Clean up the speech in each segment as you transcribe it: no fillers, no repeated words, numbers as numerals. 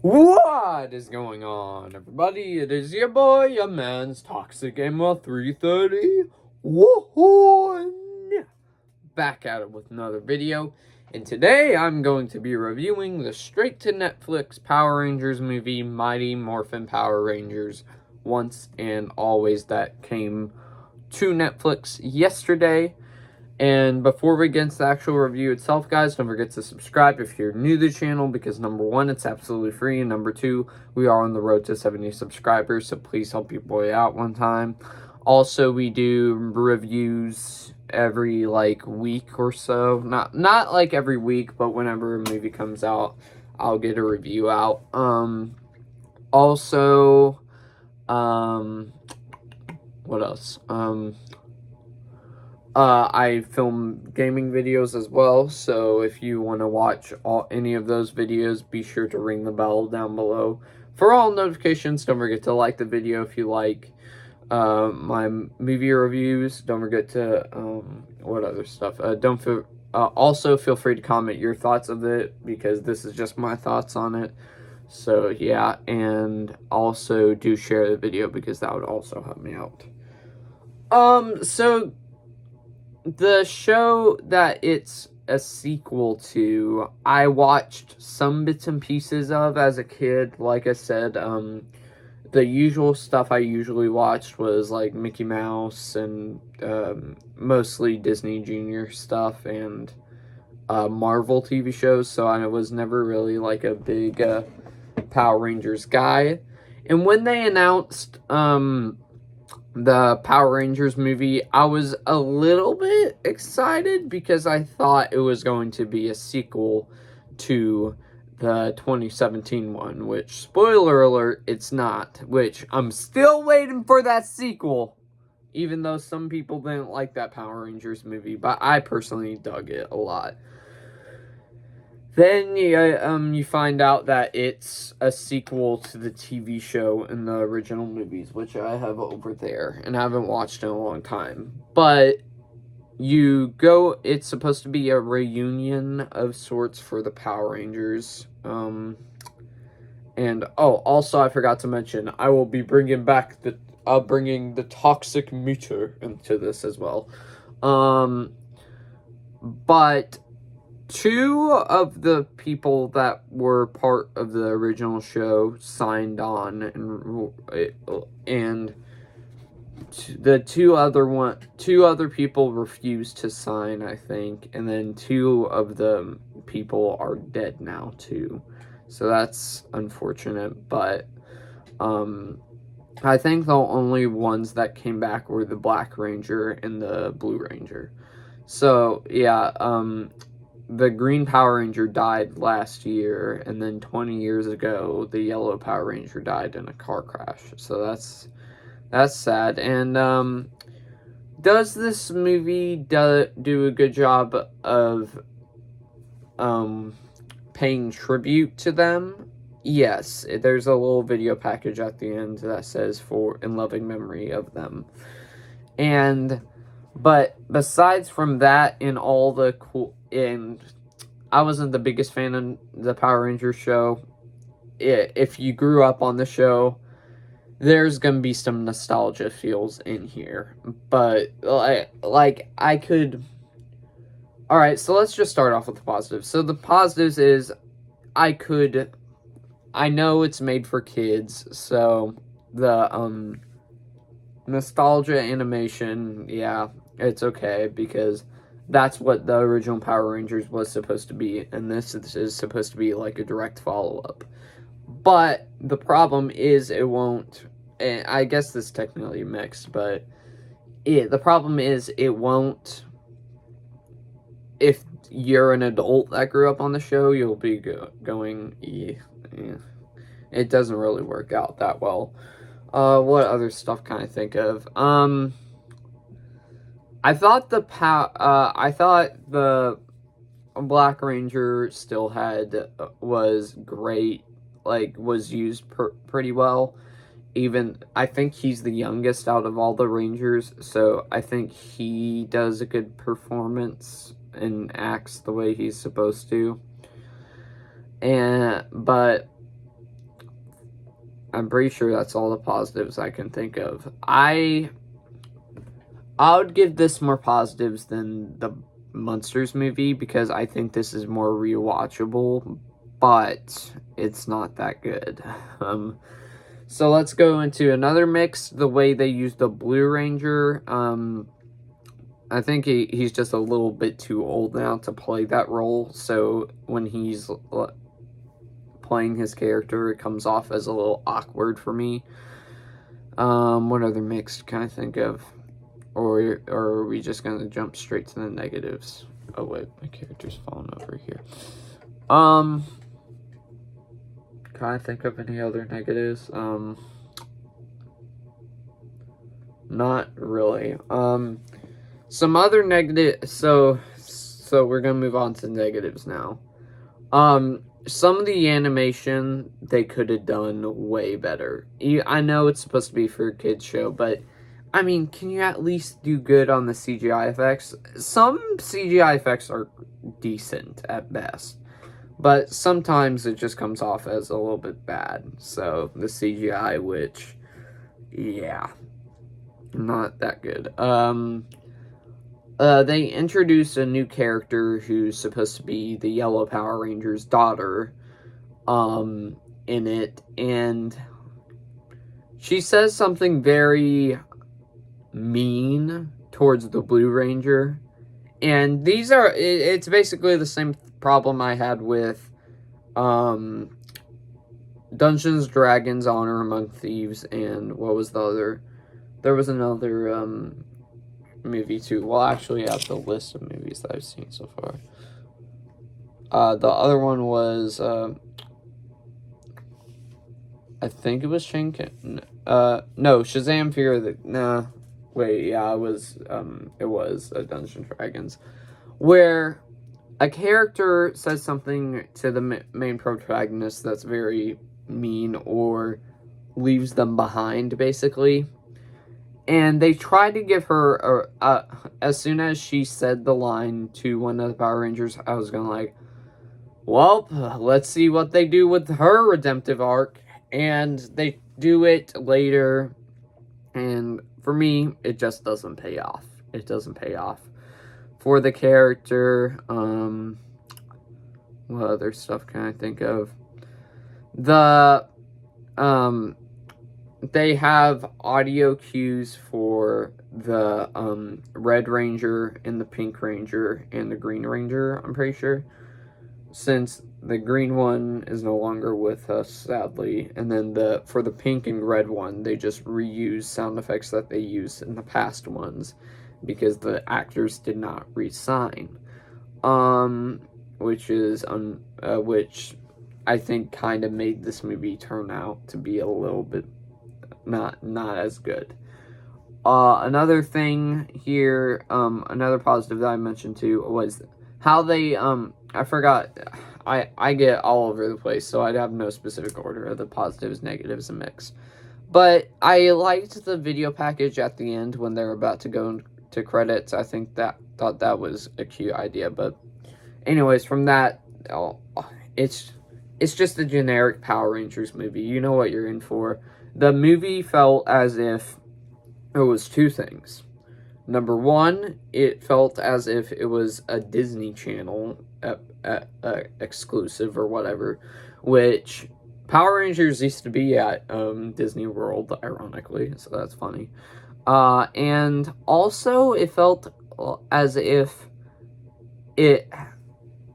What is going on, everybody? It is your boy, your man's Toxic Gamer 330. Woohoo! Back at it with another video. And today I'm going to be reviewing the straight to Netflix Power Rangers movie, Mighty Morphin Power Rangers Once and Always, that came to Netflix yesterday. And before we get into the actual review itself, guys, don't forget to subscribe if you're new to the channel, because number one, it's absolutely free, and number two, we are on the road to 70 subscribers, so please help your boy out one time. Also, we do reviews every week or so. Not like every week, but whenever a movie comes out, I'll get a review out. Also, what else? I film gaming videos as well, so if you want to watch any of those videos, be sure to ring the bell down below for all notifications. Don't forget to like the video if you like my movie reviews. Don't forget to, what other stuff? Also feel free to comment your thoughts of it, because this is just my thoughts on it. So yeah, and also do share the video, because that would also help me out. So the show that it's a sequel to, I watched some bits and pieces of as a kid. Like I said, the usual stuff I usually watched was like Mickey Mouse and mostly Disney Junior stuff and Marvel TV shows, so I was never really like a big Power Rangers guy. And when they announced the Power Rangers movie, I was a little bit excited, because I thought it was going to be a sequel to the 2017 one, which, spoiler alert, it's not, which I'm still waiting for that sequel, even though some people didn't like that Power Rangers movie, but I personally dug it a lot. Then you find out that it's a sequel to the TV show and the original movies, which I have over there and I haven't watched in a long time. But it's supposed to be a reunion of sorts for the Power Rangers. And also I forgot to mention, I will be bringing the toxic meter into this as well. But two of the people that were part of the original show signed on, and the two other people refused to sign, I think, and then two of the people are dead now too. So that's unfortunate, but I think the only ones that came back were the Black Ranger and the Blue Ranger. So yeah, the Green Power Ranger died last year, and then 20 years ago, the Yellow Power Ranger died in a car crash. So that's sad. And does this movie do a good job of paying tribute to them? Yes, there's a little video package at the end that says "for in loving memory of them." But besides from that, I wasn't the biggest fan of the Power Rangers show. If you grew up on the show, there's gonna be some nostalgia feels in here. But I could. All right, so let's just start off with the positives. So the positives is I know it's made for kids, so the nostalgia animation, yeah, it's okay, because that's what the original Power Rangers was supposed to be, and this is supposed to be like a direct follow-up. But the problem is it won't, and I guess this is technically mixed, but the problem is it won't, if you're an adult that grew up on the show, you'll be going, it doesn't really work out that well. What other stuff can I think of? I thought the Black Ranger still was great, was used pretty well. Even, I think he's the youngest out of all the Rangers, so I think he does a good performance and acts the way he's supposed to. But I'm pretty sure that's all the positives I can think of. I would give this more positives than the Monsters movie because I think this is more rewatchable, but it's not that good. So let's go into another mix. The way they use the Blue Ranger. I think he's just a little bit too old now to play that role. So when he's playing his character, it comes off as a little awkward for me. What other mix can I think of? Or are we just going to jump straight to the negatives? Oh, wait. My character's falling over here. Can I think of any other negatives? Not really. Some other negative... So we're going to move on to negatives now. Some of the animation, they could have done way better. I know it's supposed to be for a kid's show, but... I mean, can you at least do good on the CGI effects? Some CGI effects are decent at best, but sometimes it just comes off as a little bit bad. So, the CGI, which, yeah, not that good. They introduced a new character who's supposed to be the Yellow Power Ranger's daughter, in it, and she says something very mean towards the Blue Ranger, and it's basically the same problem I had with Dungeons, Dragons, Honor Among Thieves, and what was the other? There was another movie too. Well, actually, I have the list of movies that I've seen so far. The other one was I think it was Shazam Fear of the... Nah. Wait, yeah, it was Dungeons and Dragons, where a character says something to the main protagonist that's very mean or leaves them behind, basically. And they tried to give her, as soon as she said the line to one of the Power Rangers, I was gonna like, well, let's see what they do with her redemptive arc. And they do it later, and for me, it just doesn't pay off. It doesn't pay off for the character. What other stuff can I think of? They have audio cues for the Red Ranger and the Pink Ranger and the Green Ranger, I'm pretty sure. Since the green one is no longer with us, sadly, and then for the pink and red one, they just reuse sound effects that they used in the past ones because the actors did not re-sign, which I think kind of made this movie turn out to be a little bit not as good. Another thing here, another positive that I mentioned too was how they I forgot. I get all over the place, so I'd have no specific order of the positives, negatives, and mix. But I liked the video package at the end when they're about to go to credits. I thought that was a cute idea. But anyways, from that, it's just a generic Power Rangers movie. You know what you're in for. The movie felt as if it was two things. Number one, it felt as if it was a Disney Channel exclusive or whatever, which Power Rangers used to be at Disney World, ironically, so that's funny. And also, it felt as if it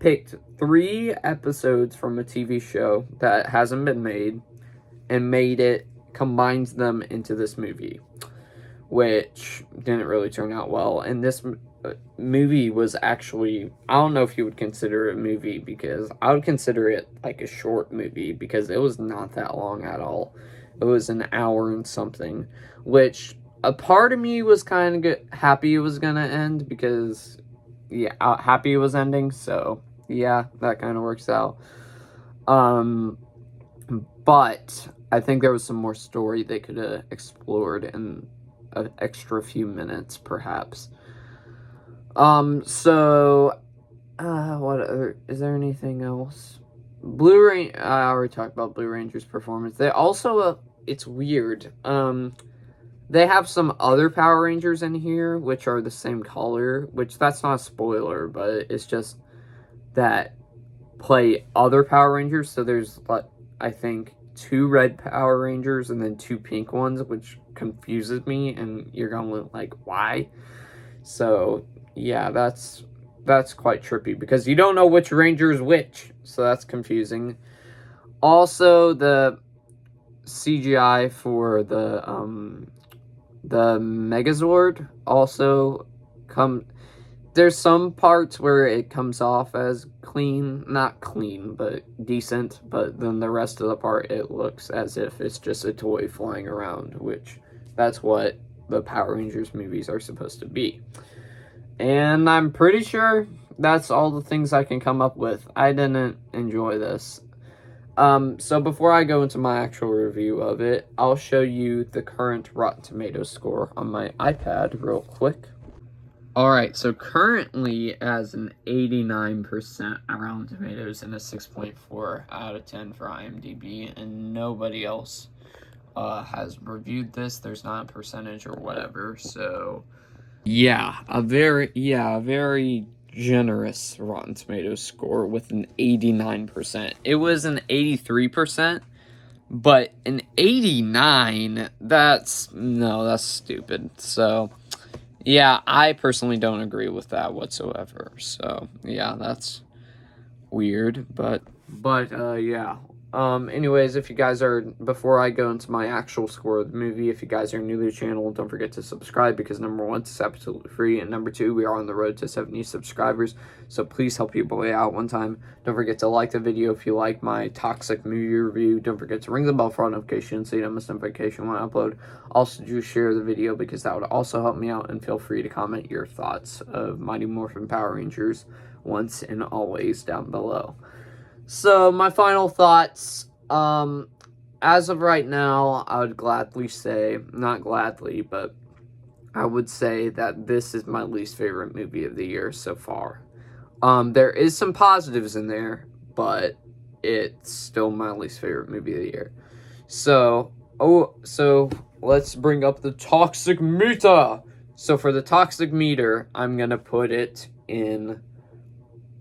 picked 3 episodes from a TV show that hasn't been made and combines them into this movie, which didn't really turn out well. And this movie was actually, I don't know if you would consider it a movie, because I would consider it like a short movie, because it was not that long at all. It was an hour and something, which a part of me was kind of happy it was gonna end, because, yeah, happy it was ending, so, yeah, that kind of works out. But I think there was some more story they could have explored in an extra few minutes, perhaps. What other, is there anything else? I already talked about Blue Ranger's performance. They also it's weird. They have some other Power Rangers in here, which are the same color, which that's not a spoiler, but it's just that play other Power Rangers. So there's, like, I think, 2 red Power Rangers and then 2 pink ones, which confuses me, and you're going like, why? So, yeah, that's quite trippy, because you don't know which Ranger is which, so that's confusing. Also, the CGI for the Megazord also there's some parts where it comes off as clean, not clean, but decent, but then the rest of the part, it looks as if it's just a toy flying around, which that's what the Power Rangers movies are supposed to be. And I'm pretty sure that's all the things I can come up with. I didn't enjoy this. So before I go into my actual review of it, I'll show you the current Rotten Tomatoes score on my iPad real quick. Alright, so currently it has an 89% on Rotten Tomatoes and a 6.4 out of 10 for IMDb, and nobody else has reviewed this. There's not a percentage or whatever, so yeah, a very generous Rotten Tomatoes score with an 89%. It was an 83%, but an 89, that's stupid. So, yeah, I personally don't agree with that whatsoever. So, yeah, that's weird, but yeah. Anyways, if you guys are, before I go into my actual score of the movie, if you guys are new to the channel, don't forget to subscribe, because number 1, it's absolutely free, and number 2, we are on the road to 70 subscribers, so please help your boy out one time. Don't forget to like the video if you like my toxic movie review. Don't forget to ring the bell for all notifications so you don't miss notification when I upload. Also, do share the video, because that would also help me out, and feel free to comment your thoughts of Mighty Morphin Power Rangers once and always down below. So, my final thoughts, as of right now, I would gladly say, not gladly, but I would say that this is my least favorite movie of the year so far. There is some positives in there, but it's still my least favorite movie of the year. So let's bring up the toxic meter. So for the toxic meter, I'm gonna put it in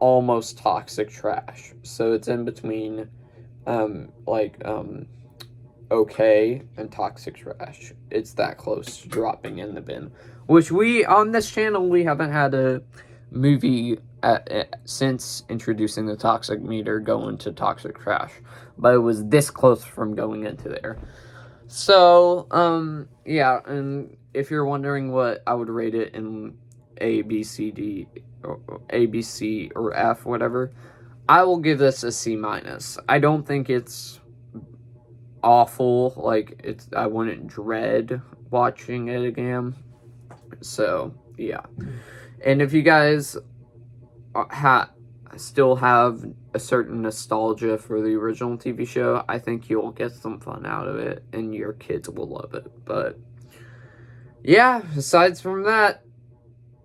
almost toxic trash. So it's in between okay and toxic trash. It's that close to dropping in the bin, which we on this channel, we haven't had a movie since introducing the toxic meter go into toxic trash, but it was this close from going into there. So yeah, and if you're wondering what I would rate it in A, B, C, D, or A, B, C, or F, whatever, I will give this a C-. I don't think it's awful. Like, I wouldn't dread watching it again. So, yeah. And if you guys still have a certain nostalgia for the original TV show, I think you'll get some fun out of it, and your kids will love it. But, yeah, aside from that,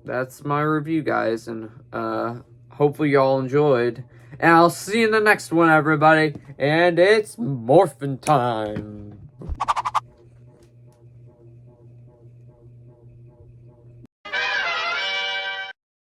that's my review, guys, and hopefully y'all enjoyed, and I'll see you in the next one, everybody, and it's Morphin time.